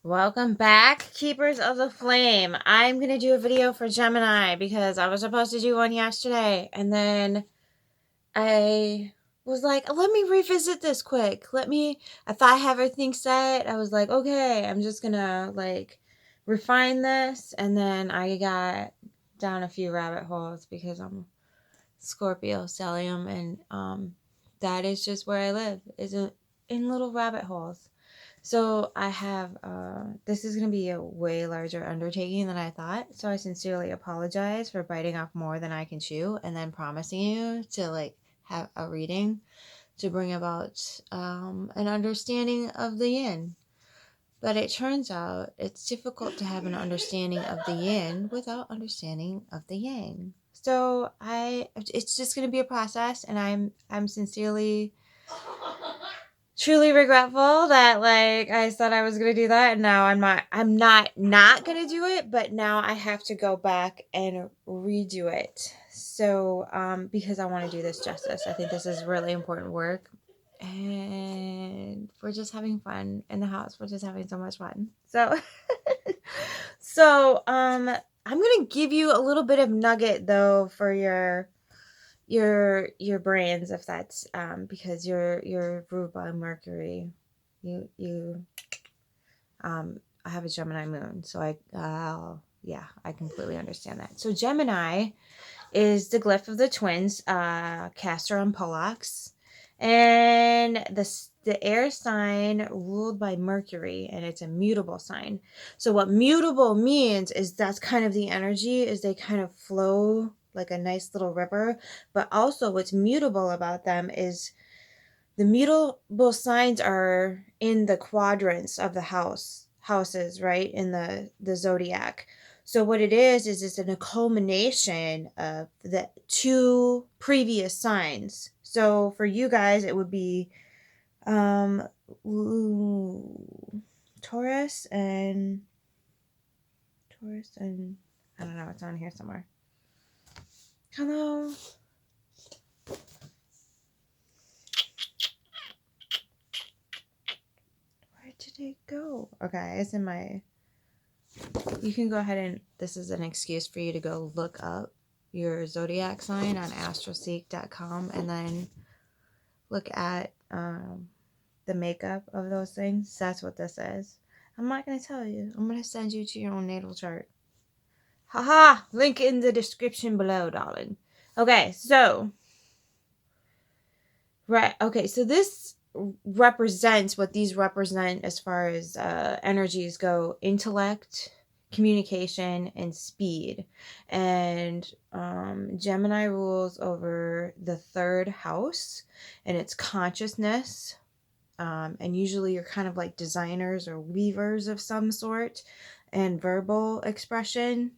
Welcome back, Keepers of the Flame. I'm going to do a video for Gemini because I was supposed to do one yesterday. And then I was like, let me revisit this quick. If I have everything set, I was like, okay, I'm just going to refine this. And then I got down a few rabbit holes because I'm Scorpio stellium. And that is just where I live, is in little rabbit holes. So I have, this is going to be a way larger undertaking than I thought. So I sincerely apologize for biting off more than I can chew and then promising you to have a reading to bring about an understanding of the yin. But it turns out it's difficult to have an understanding of the yin without understanding of the yang. So it's just going to be a process, and I'm sincerely truly regretful that I said I was gonna do that, and now I'm not gonna do it, but now I have to go back and redo it. So because I want to do this justice. I think this is really important work, and we're just having fun in the house. We're just having so much fun. So I'm gonna give you a little bit of nugget though for your brains, if that's because you're ruled by Mercury. You I have a Gemini moon, so I completely understand that. So Gemini is the glyph of the twins, Castor and Pollux, and the air sign ruled by Mercury, and it's a mutable sign. So what mutable means is that's kind of the energy, is they kind of flow like a nice little river. But also what's mutable about them is the mutable signs are in the quadrants of the houses, right, in the zodiac. So what it is it's a culmination of the two previous signs. So for you guys, it would be um Taurus and I don't know, it's on here somewhere. Hello. Where did it go? Okay, it's in my... You can go ahead and... This is an excuse for you to go look up your zodiac sign on astroseek.com and then look at the makeup of those things. That's what this is. I'm not going to tell you. I'm going to send you to your own natal chart. Haha! Link in the description below, darling. Okay, so... Right, okay, so this represents what these represent as far as energies go: intellect, communication, and speed. And Gemini rules over the third house, and it's consciousness. And usually you're kind of like designers or weavers of some sort, and verbal expression,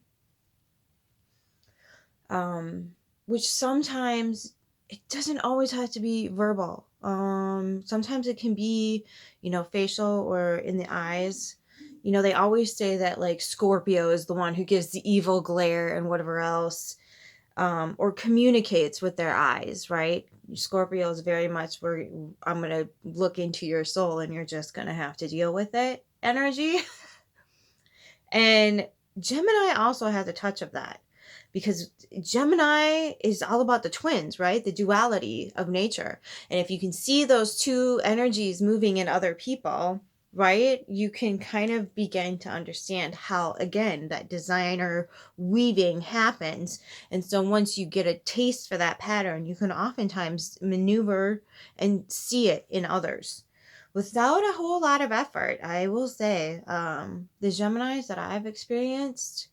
which sometimes it doesn't always have to be verbal. Sometimes it can be, facial or in the eyes. They always say that Scorpio is the one who gives the evil glare and whatever else, or communicates with their eyes, right? Scorpio is very much where I'm going to look into your soul and you're just going to have to deal with it energy. And Gemini also has a touch of that, because Gemini is all about the twins, right? The duality of nature. And if you can see those two energies moving in other people, right, you can kind of begin to understand how, again, that designer weaving happens. And so once you get a taste for that pattern, you can oftentimes maneuver and see it in others without a whole lot of effort. I will say, the Geminis that I've experienced,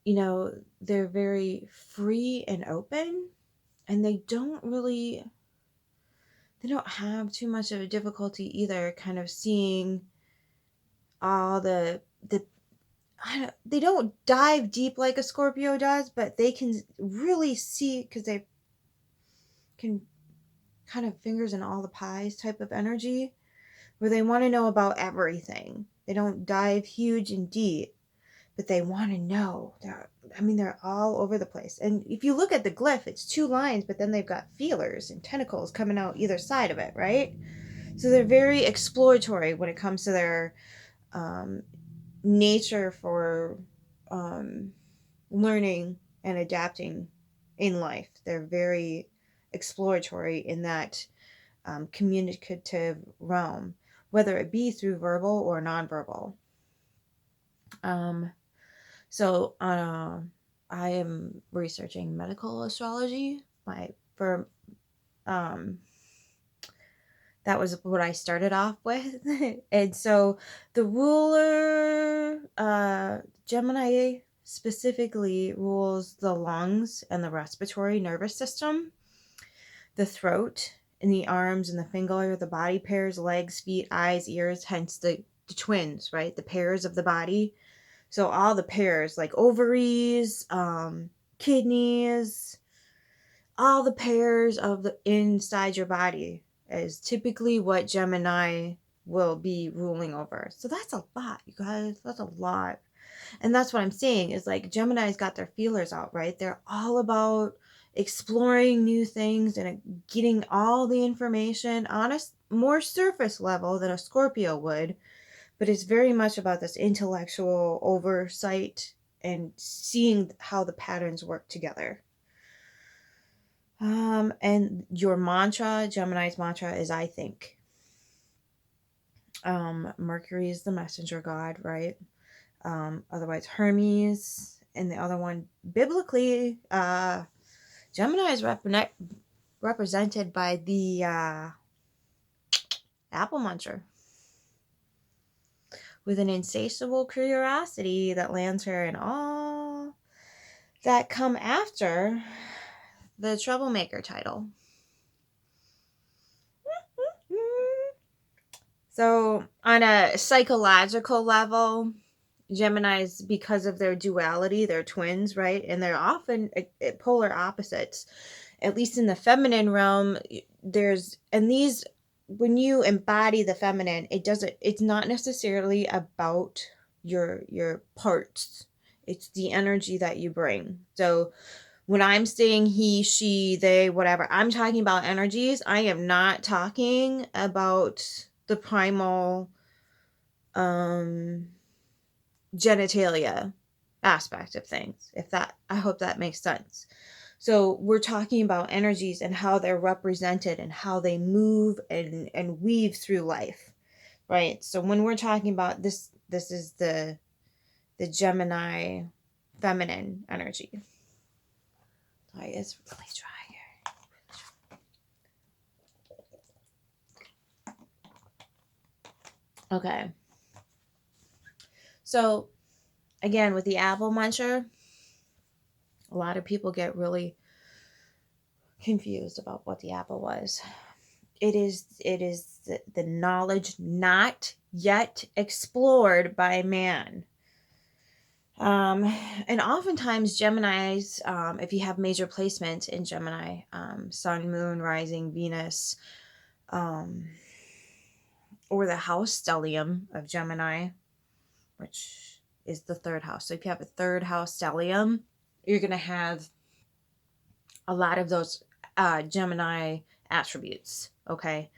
they're very free and open, and they don't have too much of a difficulty either kind of seeing all they don't dive deep like a Scorpio does, but they can really see, because they can kind of fingers in all the pies type of energy, where they want to know about everything. They don't dive huge and deep, but they want to know. They're all over the place. And if you look at the glyph, it's two lines, but then they've got feelers and tentacles coming out either side of it, right? So they're very exploratory when it comes to their nature for learning and adapting in life. They're very exploratory in that communicative realm, whether it be through verbal or nonverbal. So I am researching medical astrology. For that was what I started off with. And so the ruler, Gemini specifically rules the lungs and the respiratory nervous system, the throat, and the arms and the finger, the body pairs, legs, feet, eyes, ears, hence the twins, right? The pairs of the body. So all the pairs, like ovaries, kidneys, all the pairs of the inside your body is typically what Gemini will be ruling over. So that's a lot, you guys. That's a lot. And that's what I'm saying is like Gemini's got their feelers out, right? They're all about exploring new things and getting all the information on a more surface level than a Scorpio would. But it's very much about this intellectual oversight and seeing how the patterns work together. And your mantra, Gemini's mantra is I think. Mercury is the messenger god, right? Otherwise Hermes, and the other one biblically, Gemini is represented by the apple muncher with an insatiable curiosity that lands her in all that come after the troublemaker title. So on a psychological level, Geminis, because of their duality, they're twins, right? And they're often polar opposites. At least in the feminine realm, when you embody the feminine, it's not necessarily about your parts. It's the energy that you bring. So when I'm saying he, she, they, whatever, I'm talking about energies. I am not talking about the primal genitalia aspect of things. I hope that makes sense. So we're talking about energies and how they're represented and how they move and weave through life, right? So when we're talking about this is the Gemini feminine energy. Sorry, it's really dry here. Okay. So again, with the apple muncher, a lot of people get really confused about what the apple was. It is the knowledge not yet explored by man. And oftentimes Geminis, if you have major placement in Gemini, Sun, Moon, Rising, Venus, or the house stellium of Gemini, which is the third house. So if you have a third house stellium, you're going to have a lot of those Gemini attributes, okay?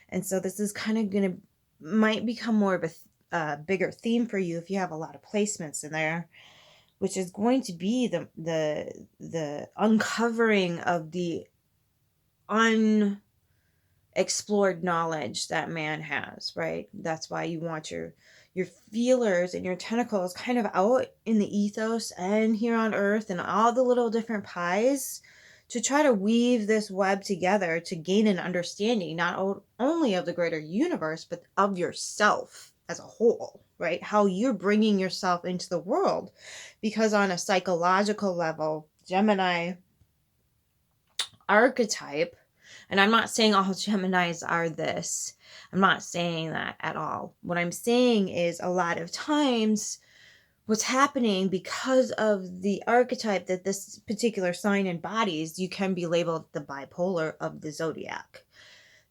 And so this is kind of might become more of a bigger theme for you if you have a lot of placements in there, which is going to be the uncovering of the unexplored knowledge that man has, right? That's why you want your feelers and your tentacles kind of out in the ethos and here on earth and all the little different pies to try to weave this web together to gain an understanding not only of the greater universe, but of yourself as a whole, right? How you're bringing yourself into the world. Because on a psychological level, Gemini archetype, and I'm not saying all Geminis are this. I'm not saying that at all. What I'm saying is a lot of times what's happening because of the archetype that this particular sign embodies, you can be labeled the bipolar of the zodiac.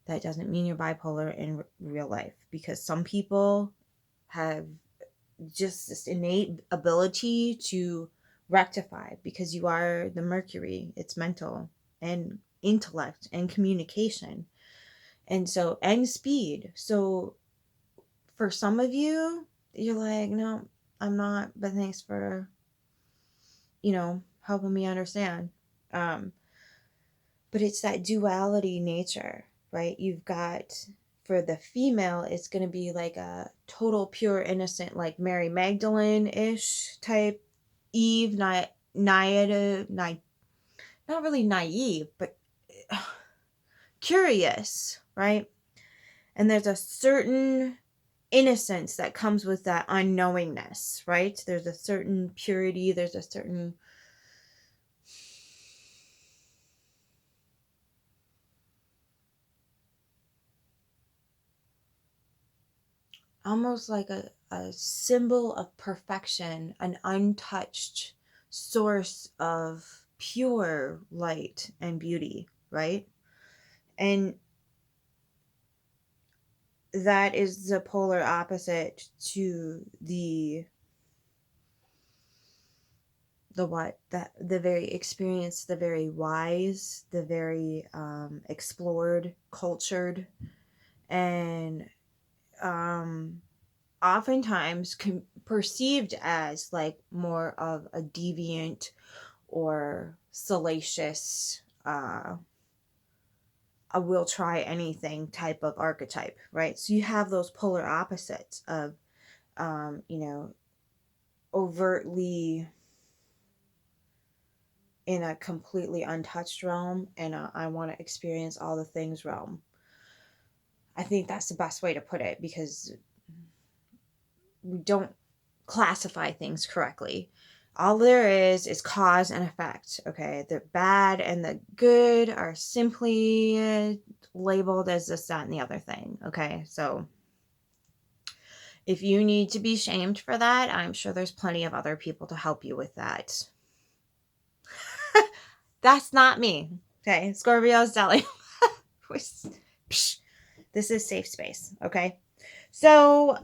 That doesn't mean you're bipolar in real life, because some people have just this innate ability to rectify, because you are the Mercury. It's mental and intellect and communication, and speed. So for some of you, you're like, no, I'm not, but thanks for, helping me understand. But it's that duality nature, right? You've got, for the female, it's going to be like a total pure innocent, like Mary Magdalene-ish type Eve, not really naive, but curious, right? And there's a certain innocence that comes with that unknowingness, right? There's a certain purity, there's a certain almost like a symbol of perfection, an untouched source of pure light and beauty, right? And that is the polar opposite to the what, that the very experienced, the very wise, the very explored, cultured, and oftentimes perceived as like more of a deviant or salacious, a will try anything type of archetype, right? So you have those polar opposites of, overtly in a completely untouched realm and I want to experience all the things realm. I think that's the best way to put it, because we don't classify things correctly. All there is cause and effect, okay? The bad and the good are simply labeled as this, that, and the other thing, okay? So if you need to be shamed for that, I'm sure there's plenty of other people to help you with that. That's not me, okay? Scorpio's telling this is safe space, okay? So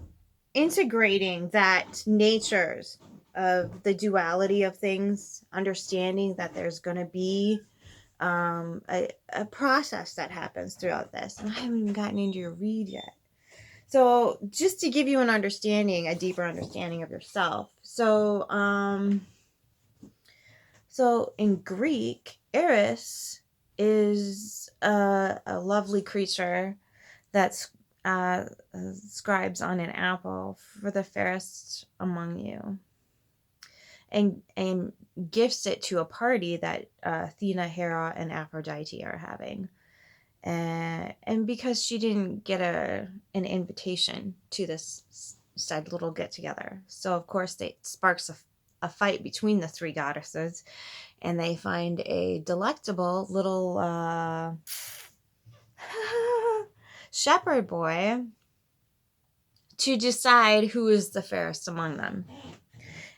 integrating that natures of the duality of things, understanding that there's going to be a process that happens throughout this. And I haven't even gotten into your read yet. So just to give you an understanding, a deeper understanding of yourself. So in Greek, Eris is a lovely creature that's scribes on an apple for the fairest among you, and gifts it to a party that Athena, Hera, and Aphrodite are having, and because she didn't get an invitation to this said little get together, so of course it sparks a fight between the three goddesses, and they find a delectable little shepherd boy to decide who is the fairest among them.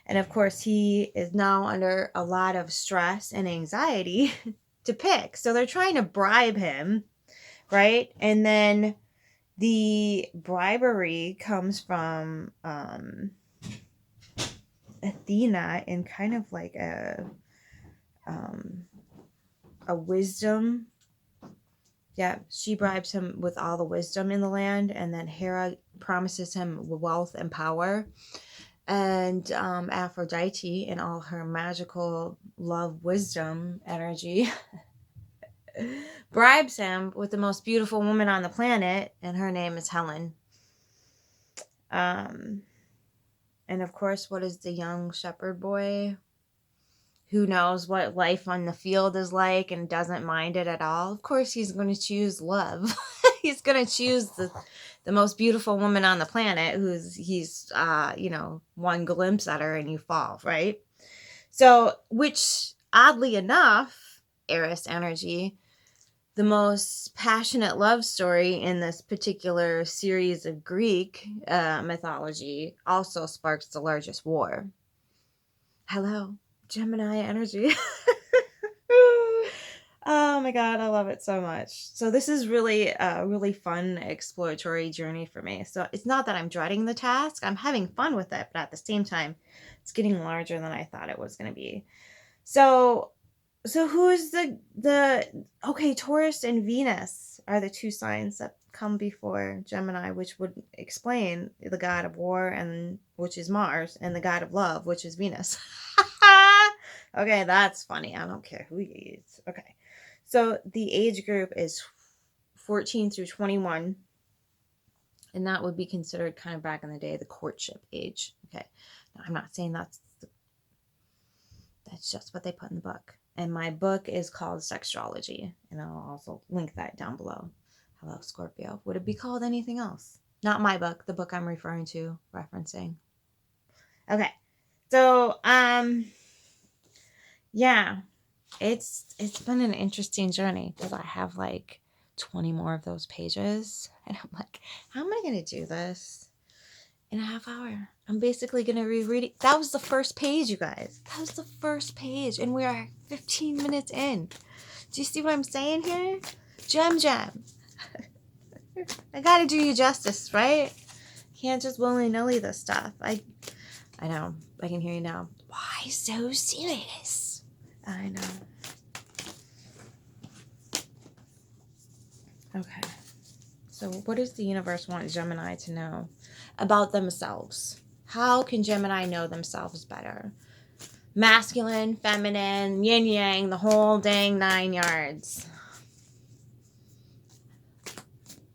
And of course, he is now under a lot of stress and anxiety to pick. So they're trying to bribe him, right? And then the bribery comes from Athena in kind of like a wisdom. Yeah, she bribes him with all the wisdom in the land, and then Hera promises him wealth and power. And Aphrodite, in all her magical love, wisdom, energy, bribes him with the most beautiful woman on the planet, and her name is Helen. And of course, what is the young shepherd boy who knows what life on the field is like and doesn't mind it at all? Of course, he's going to choose love. He's going to choose the most beautiful woman on the planet, he's one glimpse at her and you fall, right? So, which oddly enough, Eris energy, the most passionate love story in this particular series of Greek mythology, also sparks the largest war. Hello, Gemini energy. Oh my god, I love it so much. So this is really a really fun exploratory journey for me. So it's not that I'm dreading the task. I'm having fun with it, but at the same time, it's getting larger than I thought it was going to be. So who is okay, Taurus and Venus are the two signs that come before Gemini, which would explain the god of war, and which is Mars, and the god of love, which is Venus. Okay, that's funny. I don't care who you use. Okay. So the age group is 14 through 21. And that would be considered kind of back in the day, the courtship age. Okay. Now, I'm not saying that's just what they put in the book. And my book is called Sextrology. And I'll also link that down below. Hello, Scorpio. Would it be called anything else? Not my book, the book I'm referring to, referencing. Okay. So, yeah. It's been an interesting journey because I have like 20 more of those pages. And I'm like, how am I going to do this in a half hour? I'm basically going to reread it. That was the first page, you guys. That was the first page. And we are 15 minutes in. Do you see what I'm saying here? Gem. I got to do you justice, right? Can't just willy-nilly this stuff. I know. I can hear you now. Why so serious? I know. Okay. So what does the universe want Gemini to know about themselves? How can Gemini know themselves better? Masculine, feminine, yin yang, the whole dang 9 yards.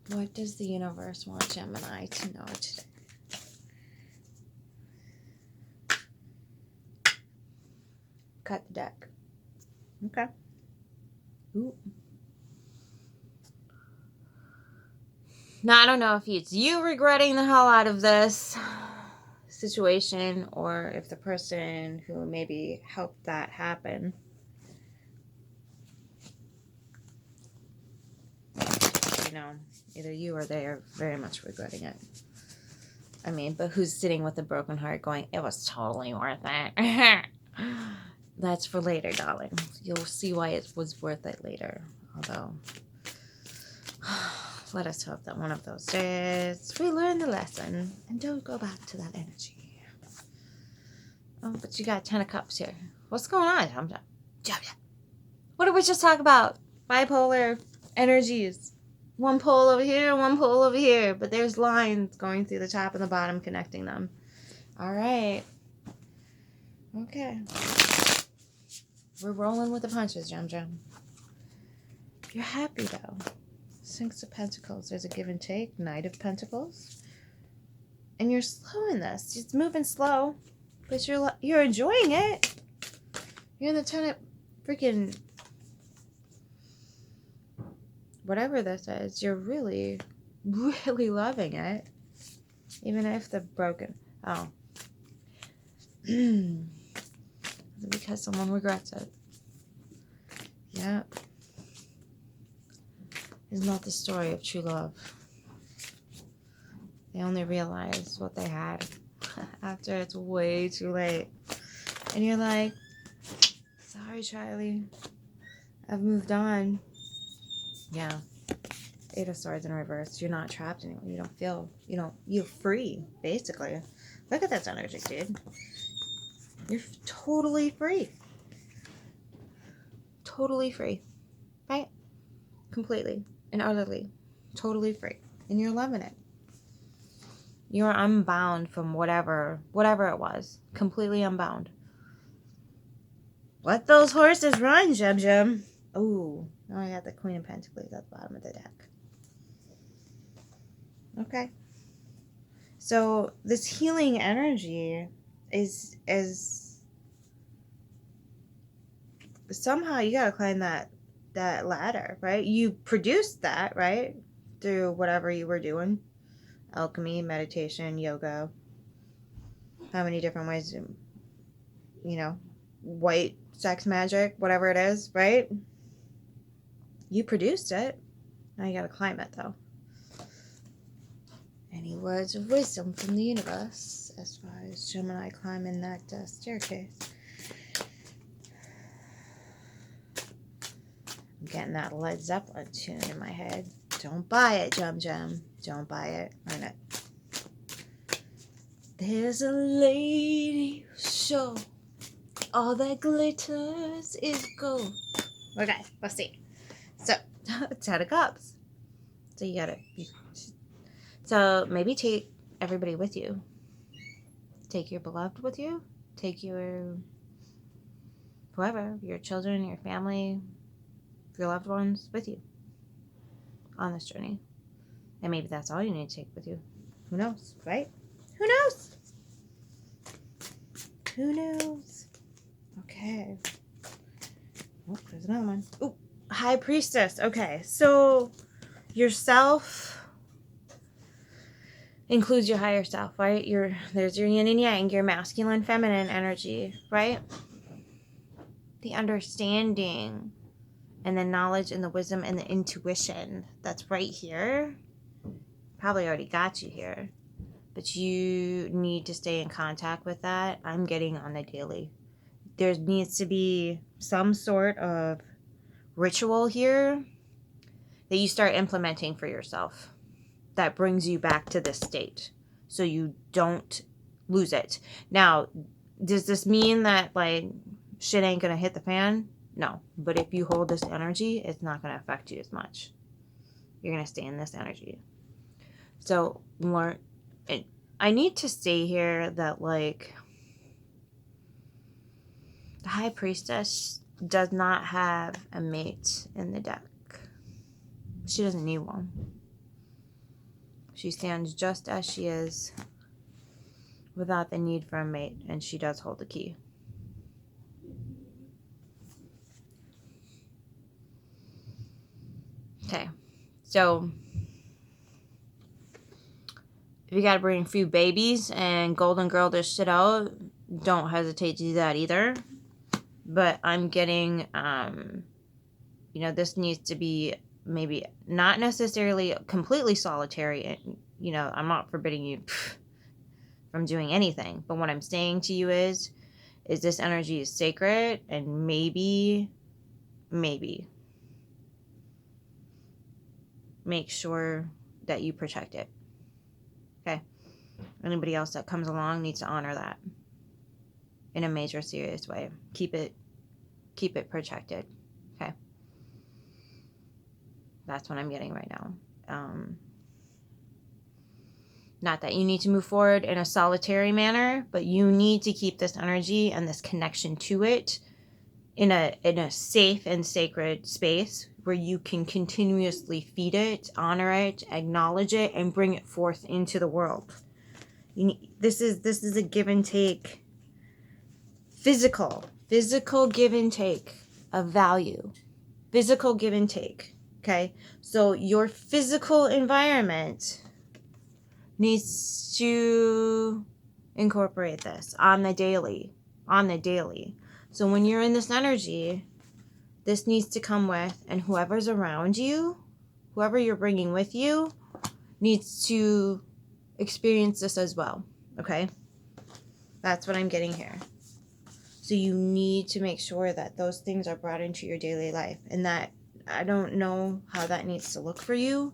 What does the universe want Gemini to know today? Cut the deck. Okay. Ooh. Now, I don't know if it's you regretting the hell out of this situation or if the person who maybe helped that happen, you know, either you or they are very much regretting it. I mean, but who's sitting with a broken heart going, it was totally worth it? That's for later, darling. You'll see why it was worth it later. Although, let us hope that one of those days we learn the lesson and don't go back to that energy. Oh, but you got 10 of Cups here. What's going on? What did we just talk about? Bipolar energies. One pole over here, one pole over here. But there's lines going through the top and the bottom connecting them. All right. Okay. We're rolling with the punches, Gem. You're happy, though. 6 of Pentacles. There's a give and take. Knight of Pentacles. And you're slow in this. It's moving slow. But you're enjoying it. You're in the 10 of freaking... whatever this is. You're really, really loving it. Even if the broken... oh. Because someone regrets it. Yep. Is not the story of true love. They only realize what they had after it's way too late. And you're like, sorry, Charlie. I've moved on. Yeah. 8 of Swords in reverse. You're not trapped anymore. You don't feel, you're free, basically. Look at this energy, dude. You're totally free. Totally free. Right? Completely and utterly. Totally free. And you're loving it. You're unbound from whatever it was. Completely unbound. Let those horses run, Gem. Ooh. Now I got the Queen of Pentacles at the bottom of the deck. Okay. So this healing energy is somehow you gotta climb that ladder, right? You produced that, right? Through whatever you were doing. Alchemy, meditation, yoga. How many different ways, white sex magic, whatever it is, right? You produced it. Now you gotta climb it, though. Any words of wisdom from the universe as far as Gemini climbing that staircase? I'm getting that Led Zeppelin tune in my head. Don't buy it, Gem. Don't buy it. Learn it. There's a lady show. All that glitters is gold. Okay, let's see. So, 10 of Cups. So so maybe take everybody with you. Take your beloved with you. Take your whoever, your children, your family, your loved ones with you on this journey. And maybe that's all you need to take with you. Who knows, right? Who knows? Who knows? Okay. Oh, there's another one. Ooh, High Priestess. Okay, so yourself includes your higher self, right? There's your yin and yang, your masculine, feminine energy, right? The understanding and the knowledge and the wisdom and the intuition that's right here. Probably already got you here, but you need to stay in contact with that. I'm getting on the daily. There needs to be some sort of ritual here that you start implementing for yourself that brings you back to this state so you don't lose it. Now, does this mean that like shit ain't gonna hit the fan? No, but if you hold this energy, it's not gonna affect you as much. You're gonna stay in this energy. So learn. I need to say here that like the High Priestess does not have a mate in the deck. She doesn't need one. She stands just as she is without the need for a mate, and she does hold the key. Okay, so if you gotta bring a few babies and golden girl this shit out, don't hesitate to do that either. But I'm getting, this needs to be maybe not necessarily completely solitary. I'm not forbidding you from doing anything. But what I'm saying to you is this energy is sacred, and maybe make sure that you protect it. Okay? Anybody else that comes along needs to honor that in a major, serious way. Keep it protected. Okay? That's what I'm getting right now. Not that you need to move forward in a solitary manner, but you need to keep this energy and this connection to it in a safe and sacred space where you can continuously feed it, honor it, acknowledge it, and bring it forth into the world. This is a give and take, physical give and take of value, physical give and take. Okay, so your physical environment needs to incorporate this on the daily. So when you're in this energy, this needs to come with, and whoever's around you, whoever you're bringing with you, needs to experience this as well. Okay? That's what I'm getting here. So you need to make sure that those things are brought into your daily life, and that I don't know how that needs to look for you.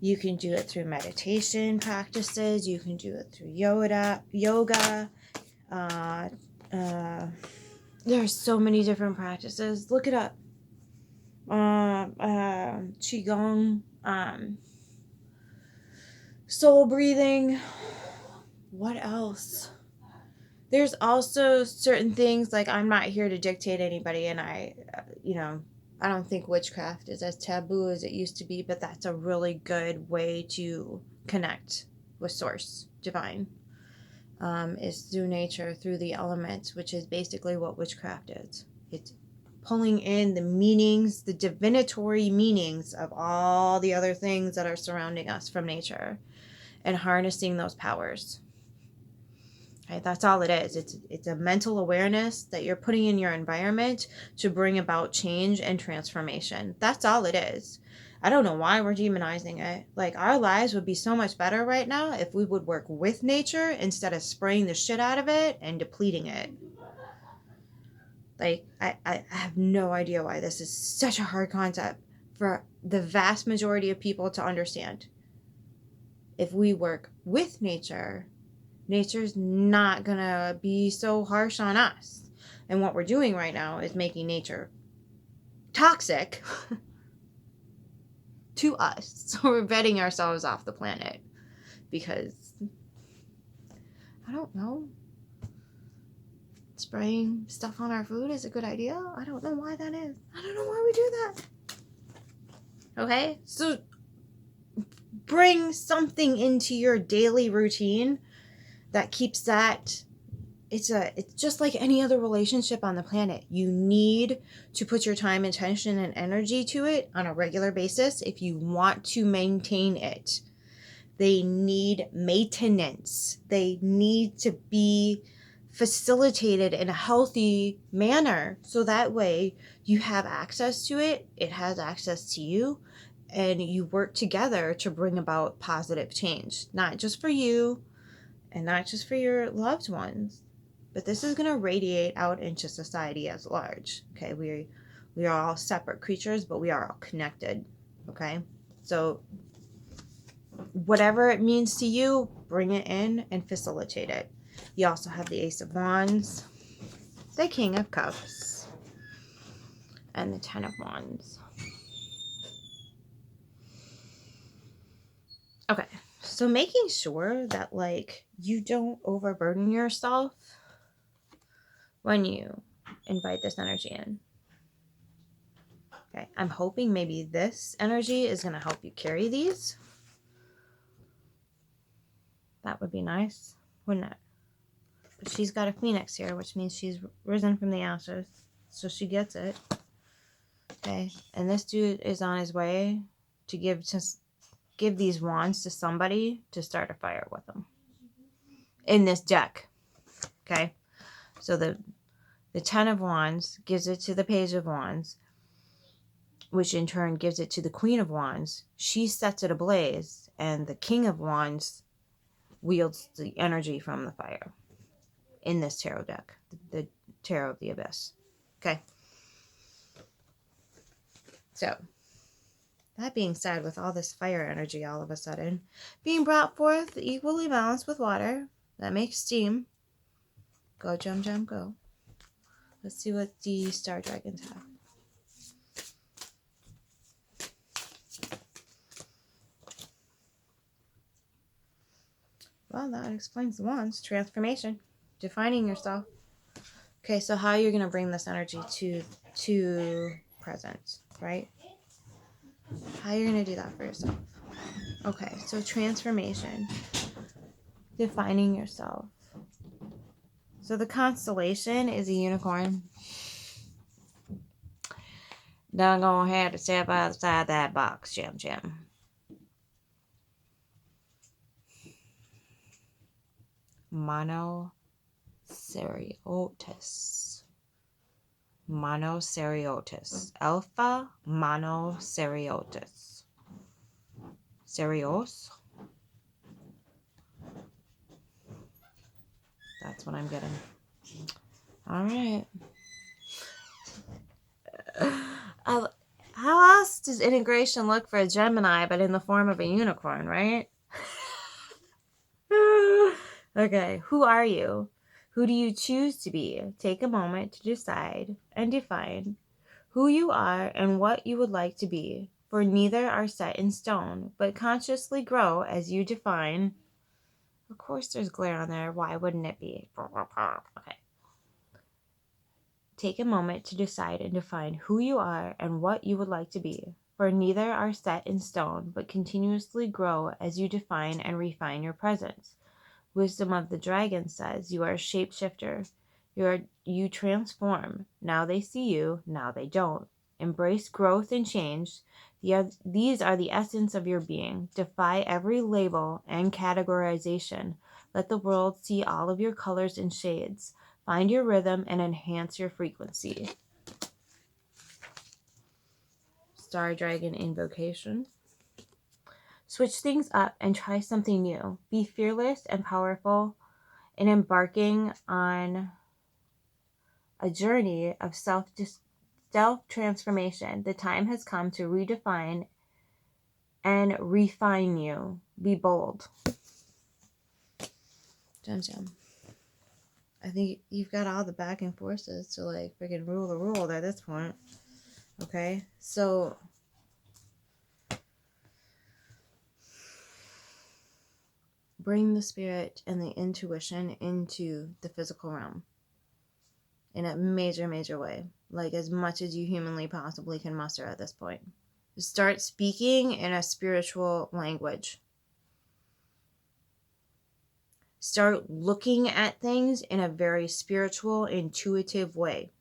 You can do it through meditation practices. You can do it through yoga. There's so many different practices. Look it up. Qigong, soul breathing. What else? There's also certain things, like I'm not here to dictate anybody, and I don't think witchcraft is as taboo as it used to be, but that's a really good way to connect with source, divine, is through nature, through the elements, which is basically what witchcraft is. It's pulling in the meanings, the divinatory meanings of all the other things that are surrounding us from nature and harnessing those powers. Okay, that's all it is. It's a mental awareness that you're putting in your environment to bring about change and transformation. That's all it is. I don't know why we're demonizing it. Like, our lives would be so much better right now if we would work with nature instead of spraying the shit out of it and depleting it. Like, I have no idea why this is such a hard concept for the vast majority of people to understand. If we work with nature, nature's not gonna be so harsh on us. And what we're doing right now is making nature toxic to us. So we're vetting ourselves off the planet because, I don't know, spraying stuff on our food is a good idea. I don't know why that is. I don't know why we do that. Okay, so bring something into your daily routine that keeps that. It's just like any other relationship on the planet. You need to put your time, attention, and energy to it on a regular basis if you want to maintain it. They need maintenance. They need to be facilitated in a healthy manner so that way you have access to it, it has access to you, and you work together to bring about positive change, not just for you and not just for your loved ones, but this is going to radiate out into society as large. Okay, we are all separate creatures, but we are all connected. Okay, so whatever it means to you, bring it in and facilitate it. You also have the Ace of Wands, the King of Cups, and the Ten of Wands. Okay, so making sure that, like, you don't overburden yourself when you invite this energy in. Okay, I'm hoping maybe this energy is going to help you carry these. That would be nice, wouldn't it? But she's got a Phoenix here, which means she's risen from the ashes. So she gets it. Okay, and this dude is on his way to give these wands to somebody to start a fire with them. In this deck. Okay, so the Ten of Wands gives it to the Page of Wands, which in turn gives it to the Queen of Wands. She sets it ablaze, and the King of Wands wields the energy from the fire in this tarot deck, the Tarot of the Abyss. Okay. So, that being said, with all this fire energy all of a sudden being brought forth equally balanced with water, that makes steam. Go, Gem Gem, go. Let's see what the Star Dragons have. Well, that explains the wands. Transformation. Defining yourself. Okay, so how you're going to bring this energy to present, right? How you're going to do that for yourself. Okay, so transformation. Defining yourself. So the constellation is a unicorn. Don't go ahead to step outside that box, Gem Gem. Monoceriotis. Monoceriotis. Alpha monoceriotis. Serios? That's what I'm getting. All right. How else does integration look for a Gemini but in the form of a unicorn, right? Okay, who are you? Who do you choose to be? Take a moment to decide and define who you are and what you would like to be, for neither are set in stone, but consciously grow as you define. Of course there's glare on there. Why wouldn't it be? Okay. Take a moment to decide and define who you are and what you would like to be, for neither are set in stone, but continuously grow as you define and refine your presence. Wisdom of the Dragon says you are a shapeshifter. You transform. Now they see you, now they don't. Embrace growth and change. These are the essence of your being. Defy every label and categorization. Let the world see all of your colors and shades. Find your rhythm and enhance your frequency. Star Dragon Invocation. Switch things up and try something new. Be fearless and powerful in embarking on a journey of self-transformation. The time has come to redefine and refine you. Be bold. Jum Jum. I think you've got all the backing forces to, like, freaking rule the world at this point. Okay? So bring the spirit and the intuition into the physical realm in a major, major way. Like as much as you humanly possibly can muster at this point. Start speaking in a spiritual language. Start looking at things in a very spiritual, intuitive way.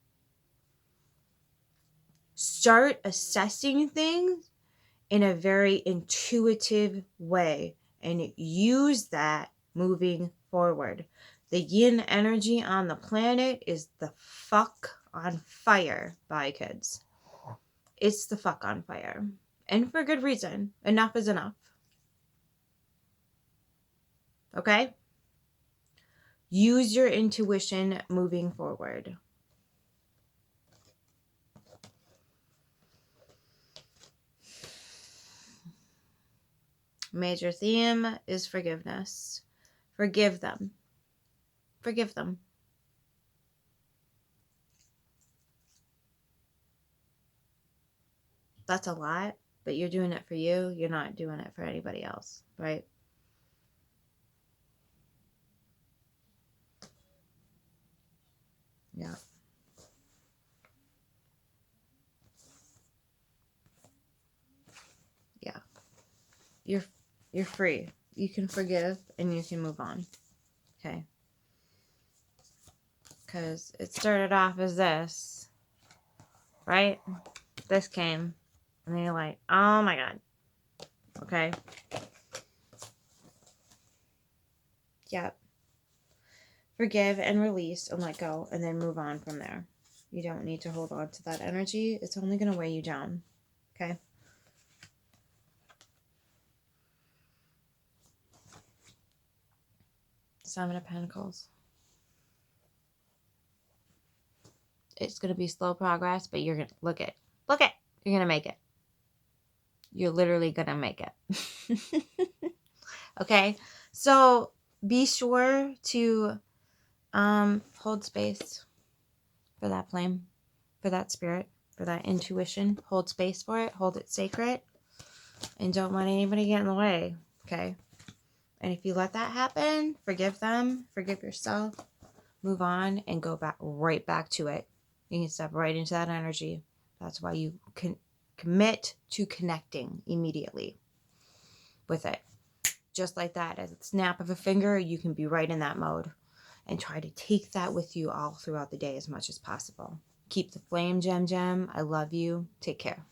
Start assessing things in a very intuitive way and use that moving forward. The yin energy on the planet is the fuck on fire, bye kids. It's the fuck on fire. And for good reason. Enough is enough. Okay? Use your intuition moving forward. Major theme is forgiveness. Forgive them. Forgive them. That's a lot, but you're doing it for you. You're not doing it for anybody else, right? Yeah. Yeah. You're free. You can forgive and you can move on. Okay? Because it started off as this, right? This came, and then you're like, oh my God. Okay? Yep. Forgive and release and let go and then move on from there. You don't need to hold on to that energy. It's only going to weigh you down. Okay? Seven of Pentacles. It's going to be slow progress, but you're going to look it. You're going to make it. You're literally going to make it. Okay? So be sure to hold space for that flame, for that spirit, for that intuition. Hold space for it. Hold it sacred. And don't let anybody get in the way. Okay? And if you let that happen, forgive them, forgive yourself, move on, and go back right back to it. You can step right into that energy. That's why you can commit to connecting immediately with it. Just like that, as a snap of a finger, you can be right in that mode. And try to take that with you all throughout the day as much as possible. Keep the flame, Gem. I love you. Take care.